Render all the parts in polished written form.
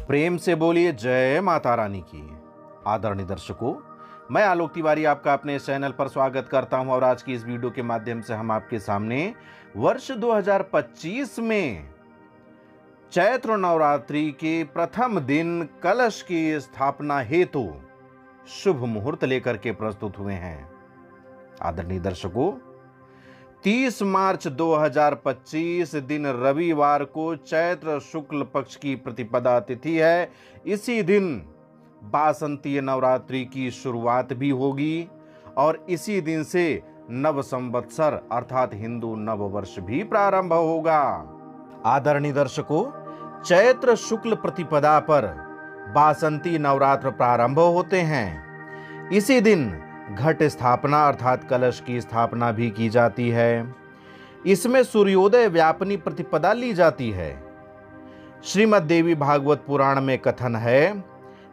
प्रेम से बोलिए जय माता रानी की। आदरणीय दर्शकों, मैं आलोक तिवारी आपका अपने चैनल पर स्वागत करता हूं और आज की इस वीडियो के माध्यम से हम आपके सामने वर्ष 2025 में चैत्र नवरात्रि के प्रथम दिन कलश की स्थापना हेतु शुभ मुहूर्त लेकर के प्रस्तुत हुए हैं। आदरणीय दर्शकों, 30 मार्च 2025 दिन रविवार को चैत्र शुक्ल पक्ष की प्रतिपदा तिथि है। इसी दिन बासंतीय नवरात्रि की शुरुआत भी होगी और इसी दिन से नव संवत्सर अर्थात हिंदू नव वर्ष भी प्रारंभ होगा। आदरणीय दर्शकों, चैत्र शुक्ल प्रतिपदा पर बासंती नवरात्र प्रारंभ होते हैं। इसी दिन घट स्थापना अर्थात कलश की स्थापना भी की जाती है। इसमें सूर्योदय व्यापनी प्रतिपदा ली जाती है। श्रीमद् देवी भागवत पुराण में कथन है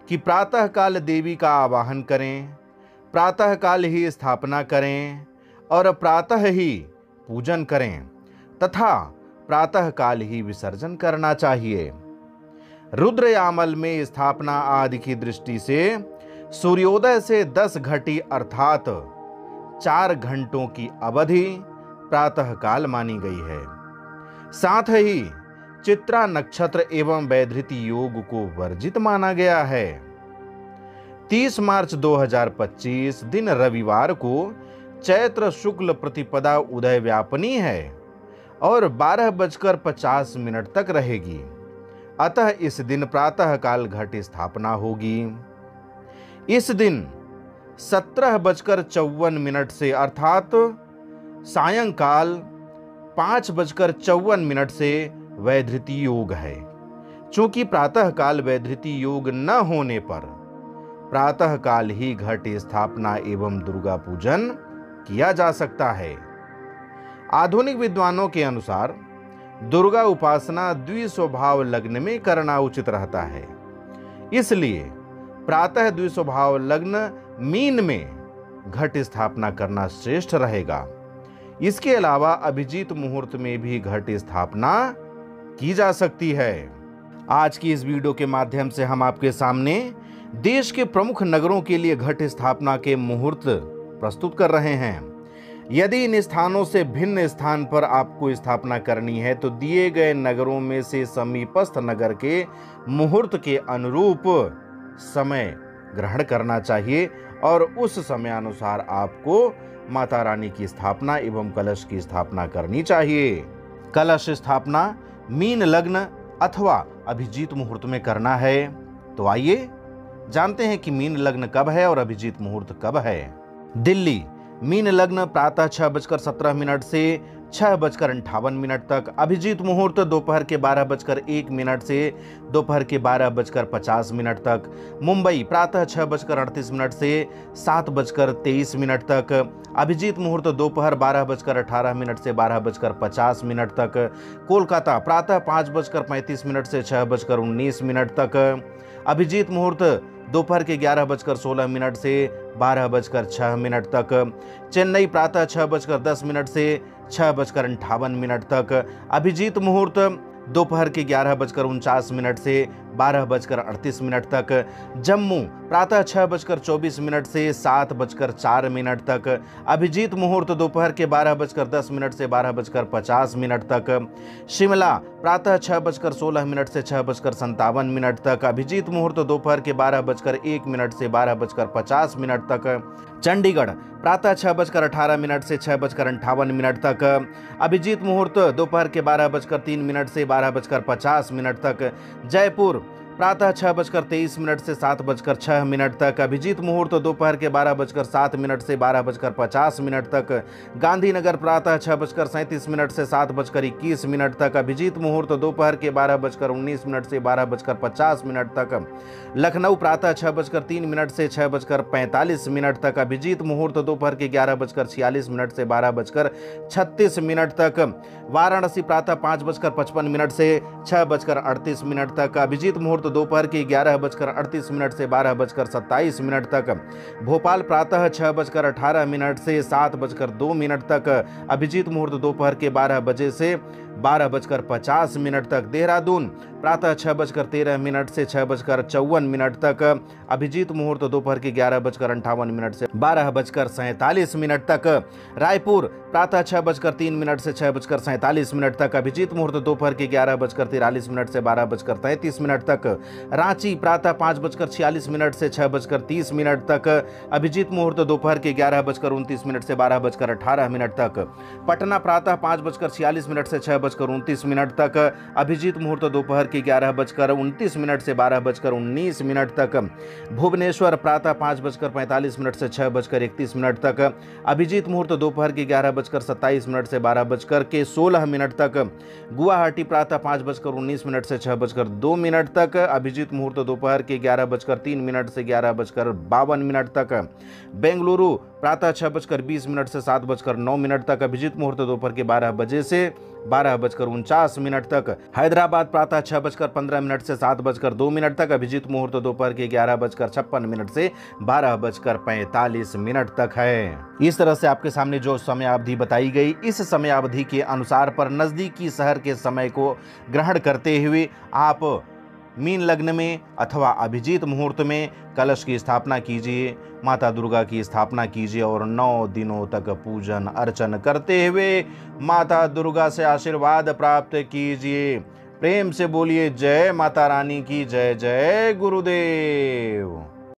कि प्रातः काल देवी का आवाहन करें, प्रातः काल ही स्थापना करें और प्रातः ही पूजन करें तथा प्रातः काल ही विसर्जन करना चाहिए। रुद्रयामल में स्थापना आदि की दृष्टि से सूर्योदय से 10 घटी अर्थात 4 घंटों की अवधि प्रातः काल मानी गई है। साथ ही चित्रा नक्षत्र एवं वैधृति योग को वर्जित माना गया है। 30 मार्च 2025 दिन रविवार को चैत्र शुक्ल प्रतिपदा उदय व्यापनी है और 12:50 तक रहेगी। अतः इस दिन प्रातः काल घट स्थापना होगी। इस दिन 17:54 से अर्थात सायंकाल 5:54 से वैधृति योग है। चूंकि प्रातः काल वैधृति योग न होने पर प्रातः काल ही घट स्थापना एवं दुर्गा पूजन किया जा सकता है। आधुनिक विद्वानों के अनुसार दुर्गा उपासना द्विस्वभाव लग्न में करना उचित रहता है। इसलिए प्रातः द्विस्वभाव लग्न मीन में घट स्थापना करना श्रेष्ठ रहेगा। इसके अलावा अभिजीत मुहूर्त में भी घट स्थापना की जा सकती है। आज की इस वीडियो के माध्यम से हम आपके सामने देश के प्रमुख नगरों के लिए घट स्थापना के मुहूर्त प्रस्तुत कर रहे हैं। यदि इन स्थानों से भिन्न स्थान पर आपको स्थापना करनी है तो दिए गए नगरों में से समीपस्थ नगर के मुहूर्त के अनुरूप समय ग्रहण करना चाहिए और उस समय अनुसार आपको माता रानी की स्थापना एवं कलश की स्थापना करनी चाहिए। कलश स्थापना मीन लग्न अथवा अभिजीत मुहूर्त में करना है। तो आइए जानते हैं कि मीन लग्न कब है और अभिजीत मुहूर्त कब है। दिल्ली मीन लग्न प्रातः 6:17 से 6:58 तक। अभिजीत मुहूर्त दोपहर के 12:01 से दोपहर के 12:50 तक। मुंबई प्रातः 6:38 से 7:23 तक। अभिजीत मुहूर्त दोपहर 12:18 से 12:50 तक। कोलकाता प्रातः 5:35 से 6:19 तक। अभिजीत मुहूर्त दोपहर के 11:16 से 12:06 तक। चेन्नई प्रातः 6:10 से 6:58 तक। अभिजीत मुहूर्त दोपहर के 11:49 से 12:38 तक। जम्मू प्रातः 6:24 से 7:04 तक। अभिजीत मुहूर्त दोपहर के 12:10 से 12:50 तक। शिमला प्रातः 6:16 से 6:57 तक। अभिजीत मुहूर्त दोपहर के 12:01 से 12:50 तक। चंडीगढ़ प्रातः 6:18 से 6:58 तक। अभिजीत मुहूर्त दोपहर के 12:03 से 12:50 तक। जयपुर प्रातः 6:23 से 7:06 तक। अभिजीत मुहूर्त दोपहर के 12:07 से 12:50 तक। गांधीनगर प्रातः 6:37 से 7:21 तक। अभिजीत मुहूर्त दोपहर के 12:19 से 12:50 तक। लखनऊ प्रातः 6:03 से 6:45 तक। अभिजीत मुहूर्त दोपहर के 11:46 से 12:36 तक। वाराणसी प्रातः 5:55 से 6:38 तक। अभिजीत मुहूर्त दोपहर के 11:38 से 12:27 तक। भोपाल प्रातः 6:18 से 7:02 तक। अभिजीत मुहूर्त दोपहर के 12 बजे से 12:50 तक देहरादून, प्रातः 6:13 से 6:54 तक अभिजीत मुहूर्त, दोपहर के 11:58 से 12:47 तक रायपुर, प्रातः 6:03 से 6:47 तक अभिजीत मुहूर्त, दोपहर के 11:43 से 12:33 तक रांची, प्रातः 5:46 से 6:30 तक अभिजीत मुहूर्त, दोपहर के 11:29 से 12:18 तक पटना, प्रातः 5:46 से 6:29 तक अभिजीत मुहूर्त, दोपहर के 11:29 से 12:19 तक भुवनेश्वर, प्रातः 5:45 से 6:31 तक अभिजीत मुहूर्त, दोपहर के 11:27 से 12:16 तक गुवाहाटी, प्रातः 5:19 से 6:02 तक अभिजीत मुहूर्त, दोपहर के 11:03 से 11:52 तक बेंगलुरु, प्रातः 6:20 से 7:09 तक अभिजीत मुहूर्त, दोपहर के 12 बजे से 12:49 तक हैदराबाद, प्रातः 6:15 से 7:02 तक अभिजीत मुहूर्त, दोपहर के 11:56 से 12:45 तक है। इस तरह से आपके सामने जो समय अवधि बताई गई, इस समय अवधि के अनुसार पर नजदीकी शहर के समय को ग्रहण करते हुए आप मीन लग्न में अथवा अभिजीत मुहूर्त में कलश की स्थापना कीजिए, माता दुर्गा की स्थापना कीजिए और 9 दिनों तक पूजन अर्चन करते हुए माता दुर्गा से आशीर्वाद प्राप्त कीजिए। प्रेम से बोलिए जय माता रानी की जय। जय गुरुदेव।